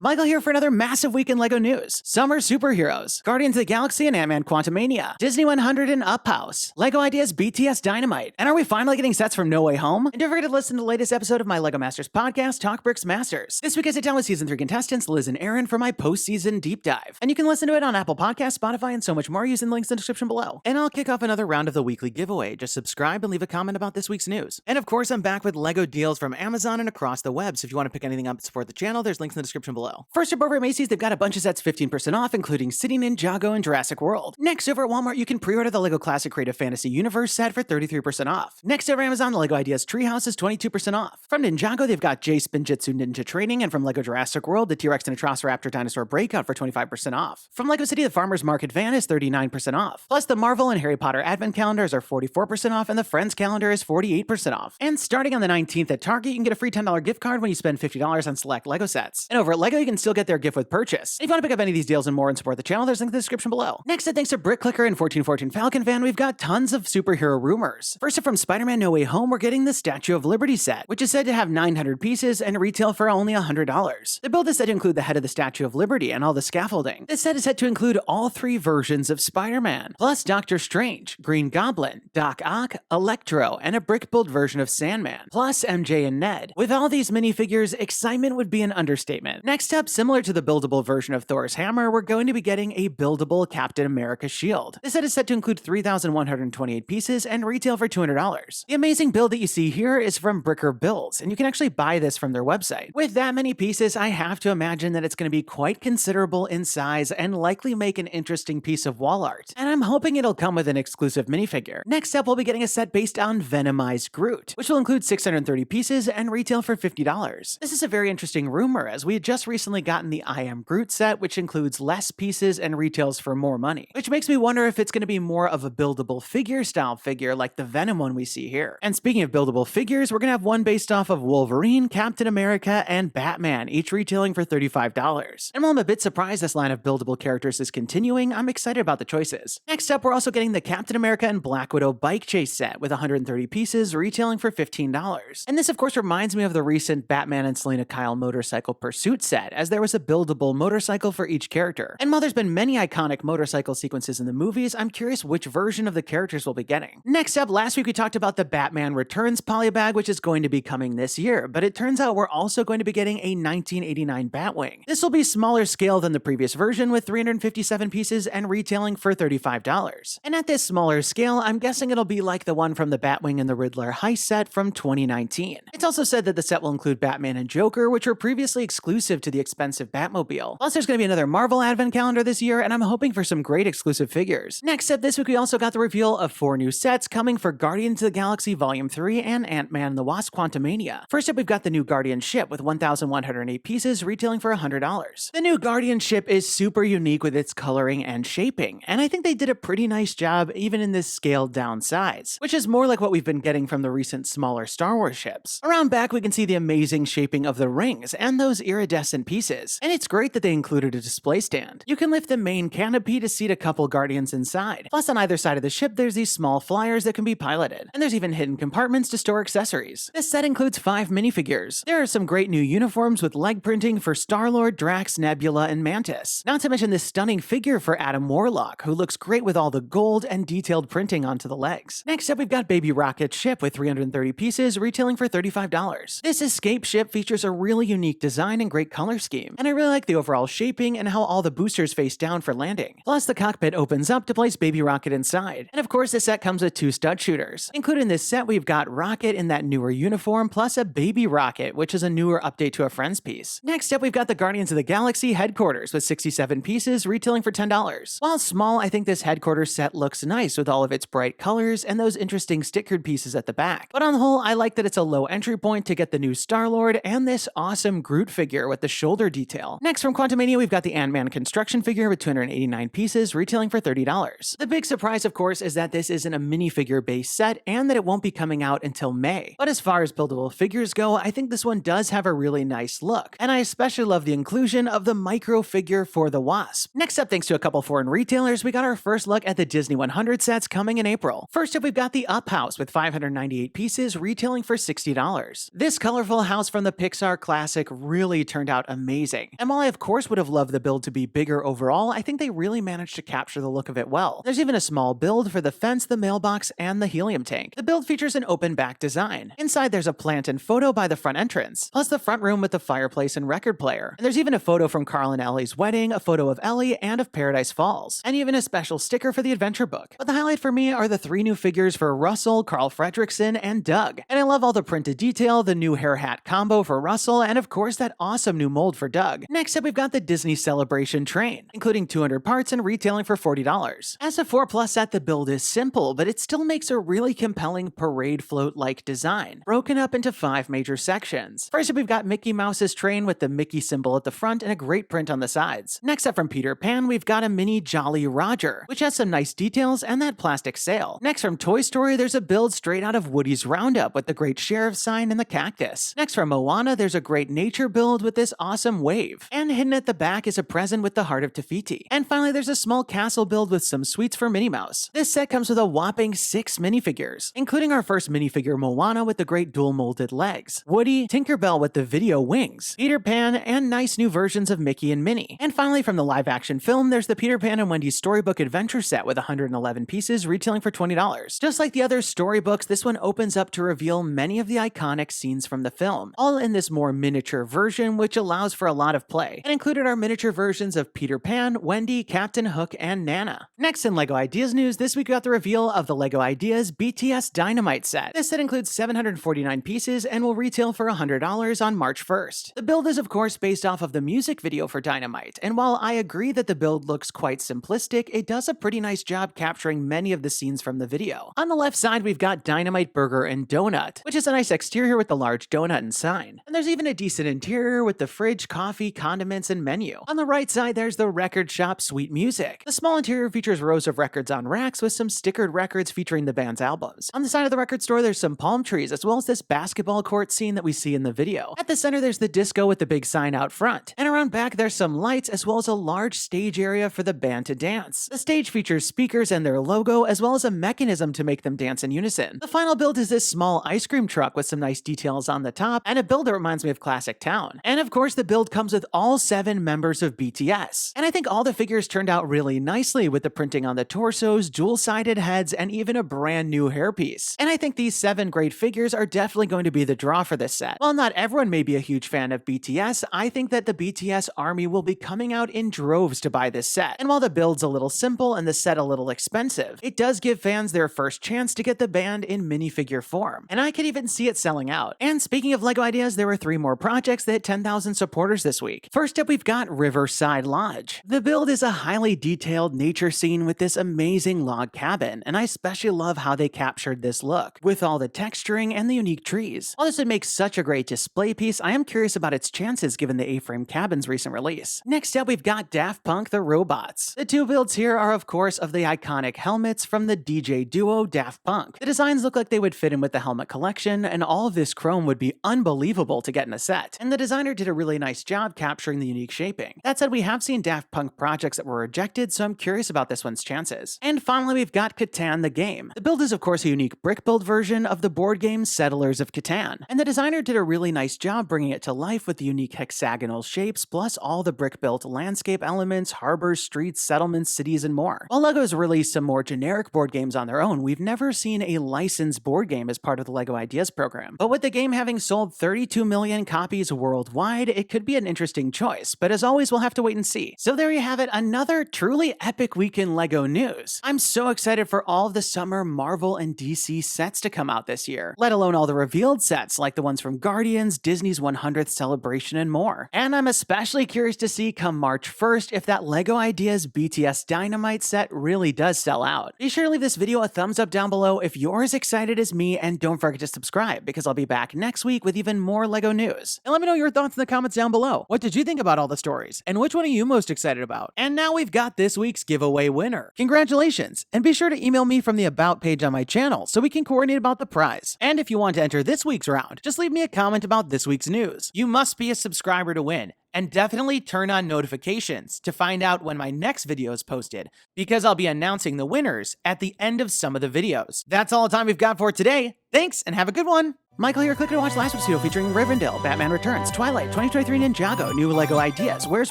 Michael here for another massive week in LEGO news. Summer superheroes, Guardians of the Galaxy and Ant-Man Quantumania, Disney 100 and Up House, LEGO Ideas BTS Dynamite, and are we finally getting sets from No Way Home? And don't forget to listen to the latest episode of my LEGO Masters podcast, TalkBricks Masters. This week I sit down with Season 3 contestants Liz and Aaron for my post-season deep dive. And you can listen to it on Apple Podcasts, Spotify, and so much more using the links in the description below. And I'll kick off another round of the weekly giveaway. Just subscribe and leave a comment about this week's news. And of course, I'm back with LEGO deals from Amazon and across the web, so if you want to pick anything up to support the channel, there's links in the description below. First up over at Macy's, they've got a bunch of sets 15% off, including City Ninjago and Jurassic World. Next over at Walmart, you can pre-order the LEGO Classic Creative Fantasy Universe set for 33% off. Next over at Amazon, the LEGO Ideas Treehouse is 22% off. From Ninjago, they've got Jay Spinjitzu Ninja Training, and from LEGO Jurassic World, the T-Rex and Atrociraptor Dinosaur Breakout for 25% off. From LEGO City, the Farmer's Market van is 39% off. Plus, the Marvel and Harry Potter Advent calendars are 44% off, and the Friends calendar is 48% off. And starting on the 19th at Target, you can get a free $10 gift card when you spend $50 on select LEGO sets. And over at LEGO, you can still get their gift with purchase. If you want to pick up any of these deals and more and support the channel, there's a link in the description below. Next up, thanks to Brick Clicker and 1414 Falcon Fan, we've got tons of superhero rumors. First up, from Spider-Man No Way Home, we're getting the Statue of Liberty set, which is said to have 900 pieces and retail for only $100. The build is said to include the head of the Statue of Liberty and all the scaffolding. This set is set to include all three versions of Spider-Man, plus Doctor Strange, Green Goblin, Doc Ock, Electro, and a brick-build version of Sandman, plus MJ and Ned. With all these minifigures, excitement would be an understatement. Next up, similar to the buildable version of Thor's hammer, we're going to be getting a buildable Captain America shield. This set is set to include 3,128 pieces and retail for $200. The amazing build that you see here is from Bricker Builds, and you can actually buy this from their website. With that many pieces, I have to imagine that it's going to be quite considerable in size and likely make an interesting piece of wall art. And I'm hoping it'll come with an exclusive minifigure. Next up, we'll be getting a set based on Venomized Groot, which will include 630 pieces and retail for $50. This is a very interesting rumor, as we had just recently gotten the I Am Groot set, which includes less pieces and retails for more money, which makes me wonder if it's going to be more of a buildable figure style figure like the Venom one we see here. And speaking of buildable figures, we're going to have one based off of Wolverine, Captain America, and Batman, each retailing for $35. And while I'm a bit surprised this line of buildable characters is continuing, I'm excited about the choices. Next up, we're also getting the Captain America and Black Widow bike chase set with 130 pieces retailing for $15. And this of course reminds me of the recent Batman and Selena Kyle motorcycle pursuit set, as there was a buildable motorcycle for each character. And while there's been many iconic motorcycle sequences in the movies, I'm curious which version of the characters we'll be getting. Next up, last week we talked about the Batman Returns polybag, which is going to be coming this year, but it turns out we're also going to be getting a 1989 Batwing. This will be smaller scale than the previous version with 357 pieces and retailing for $35. And at this smaller scale, I'm guessing it'll be like the one from the Batwing and the Riddler heist set from 2019. It's also said that the set will include Batman and Joker, which were previously exclusive to the expensive Batmobile. Plus, there's going to be another Marvel Advent calendar this year, and I'm hoping for some great exclusive figures. Next up this week, we also got the reveal of 4 new sets coming for Guardians of the Galaxy Volume 3 and Ant-Man and the Wasp Quantumania. First up, we've got the new Guardian ship with 1,108 pieces retailing for $100. The new Guardian ship is super unique with its coloring and shaping, and I think they did a pretty nice job even in this scaled down size, which is more like what we've been getting from the recent smaller Star Wars ships. Around back, we can see the amazing shaping of the rings and those iridescent pieces, and it's great that they included a display stand. You can lift the main canopy to seat a couple Guardians inside. Plus, on either side of the ship, there's these small flyers that can be piloted, and there's even hidden compartments to store accessories. This set includes 5 minifigures. There are some great new uniforms with leg printing for Star-Lord, Drax, Nebula, and Mantis. Not to mention this stunning figure for Adam Warlock, who looks great with all the gold and detailed printing onto the legs. Next up, we've got Baby Rocket's ship with 330 pieces retailing for $35. This escape ship features a really unique design and great color scheme, and I really like the overall shaping and how all the boosters face down for landing. Plus, the cockpit opens up to place Baby Rocket inside. And of course, this set comes with 2 stud shooters. Included in this set, we've got Rocket in that newer uniform, plus a Baby Rocket, which is a newer update to a Friends piece. Next up, we've got the Guardians of the Galaxy headquarters with 67 pieces retailing for $10. While small, I think this headquarters set looks nice with all of its bright colors and those interesting stickered pieces at the back. But on the whole, I like that it's a low entry point to get the new Star-Lord and this awesome Groot figure with the shoulder detail. Next, from Quantumania, we've got the Ant-Man construction figure with 289 pieces retailing for $30. The big surprise, of course, is that this isn't a minifigure based set and that it won't be coming out until May. But as far as buildable figures go, I think this one does have a really nice look, and I especially love the inclusion of the micro figure for the Wasp. Next up, thanks to a couple foreign retailers, we got our first look at the Disney 100 sets coming in April. First up, we've got the Up House with 598 pieces retailing for $60. This colorful house from the Pixar classic really turned out amazing. And while I of course would have loved the build to be bigger overall, I think they really managed to capture the look of it well. There's even a small build for the fence, the mailbox, and the helium tank. The build features an open back design. Inside there's a plant and photo by the front entrance, plus the front room with the fireplace and record player. And there's even a photo from Carl and Ellie's wedding, a photo of Ellie, and of Paradise Falls, and even a special sticker for the adventure book. But the highlight for me are the 3 new figures for Russel, Carl Fredricksen, and Doug. And I love all the printed detail, the new hair hat combo for Russel, and of course that awesome new mold for Doug. Next up, we've got the Disney Celebration train, including 200 parts and retailing for $40. As a 4+ set, the build is simple, but it still makes a really compelling parade float-like design, broken up into 5 major sections. First up, we've got Mickey Mouse's train with the Mickey symbol at the front and a great print on the sides. Next up from Peter Pan, we've got a mini Jolly Roger, which has some nice details and that plastic sail. Next from Toy Story, there's a build straight out of Woody's Roundup with the Great Sheriff sign and the cactus. Next from Moana, there's a great nature build with this awesome wave. And hidden at the back is a present with the heart of Tafiti. And finally, there's a small castle build with some sweets for Minnie Mouse. This set comes with a whopping 6 minifigures, including our first minifigure Moana with the great dual molded legs, Woody, Tinkerbell with the video wings, Peter Pan, and nice new versions of Mickey and Minnie. And finally, from the live action film, there's the Peter Pan and Wendy storybook adventure set with 111 pieces retailing for $20. Just like the other storybooks, this one opens up to reveal many of the iconic scenes from the film, all in this more miniature version, which allows for a lot of play, and included our miniature versions of Peter Pan, Wendy, Captain Hook, and Nana. Next in LEGO Ideas news, this week we got the reveal of the LEGO Ideas BTS Dynamite set. This set includes 749 pieces and will retail for $100 on March 1st. The build is of course based off of the music video for Dynamite, and while I agree that the build looks quite simplistic, it does a pretty nice job capturing many of the scenes from the video. On the left side, we've got Dynamite Burger and Donut, which is a nice exterior with the large donut and sign. And there's even a decent interior with the fridge, coffee, condiments, and menu. On the right side, there's the record shop Sweet Music. The small interior features rows of records on racks with some stickered records featuring the band's albums. On the side of the record store, there's some palm trees, as well as this basketball court scene that we see in the video. At the center, there's the disco with the big sign out front. And around back, there's some lights, as well as a large stage area for the band to dance. The stage features speakers and their logo, as well as a mechanism to make them dance in unison. The final build is this small ice cream truck with some nice details on the top, and a build that reminds me of Classic Town. And of course, the build comes with all 7 members of BTS. And I think all the figures turned out really nicely with the printing on the torsos, dual-sided heads, and even a brand new hairpiece. And I think these 7 great figures are definitely going to be the draw for this set. While not everyone may be a huge fan of BTS, I think that the BTS army will be coming out in droves to buy this set. And while the build's a little simple and the set a little expensive, it does give fans their first chance to get the band in minifigure form. And I could even see it selling out. And speaking of LEGO Ideas, there were 3 more projects that hit 10,000 supporters this week. First up, we've got Riverside Lodge. The build is a highly detailed nature scene with this amazing log cabin, and I especially love how they captured this look, with all the texturing and the unique trees. While this would make such a great display piece, I am curious about its chances given the A-frame cabin's recent release. Next up, we've got Daft Punk the Robots. The 2 builds here are of course of the iconic helmets from the DJ duo Daft Punk. The designs look like they would fit in with the helmet collection, and all of this chrome would be unbelievable to get in a set. And the designer did a really nice job capturing the unique shaping. That said, we have seen Daft Punk projects that were rejected, so I'm curious about this one's chances. And finally, we've got Catan the game. The build is of course a unique brick build version of the board game Settlers of Catan, and the designer did a really nice job bringing it to life with the unique hexagonal shapes, plus all the brick-built landscape elements, harbors, streets, settlements, cities, and more. While LEGO's released some more generic board games on their own, we've never seen a licensed board game as part of the LEGO Ideas program. But with the game having sold 32 million copies worldwide, it could be an interesting choice, but as always, we'll have to wait and see. So there you have it, another truly epic week in LEGO news. I'm so excited for all of the summer Marvel and DC sets to come out this year, let alone all the revealed sets like the ones from Guardians, Disney's 100th celebration, and more. And I'm especially curious to see come March 1st if that LEGO Ideas BTS Dynamite set really does sell out. Be sure to leave this video a thumbs up down below if you're as excited as me, and don't forget to subscribe because I'll be back next week with even more LEGO news. And let me know your thoughts in the comments down below. What did you think about all the stories? And which one are you most excited about? And now we've got this week's giveaway winner. Congratulations! And be sure to email me from the About page on my channel so we can coordinate about the prize. And if you want to enter this week's round, just leave me a comment about this week's news. You must be a subscriber to win. And definitely turn on notifications to find out when my next video is posted, because I'll be announcing the winners at the end of some of the videos. That's all the time we've got for today. Thanks, and have a good one! Michael here, click to watch last week's video featuring Rivendell, Batman Returns, Twilight, 2023 Ninjago, new LEGO ideas, Where's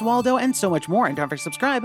Waldo, and so much more. And don't forget to subscribe.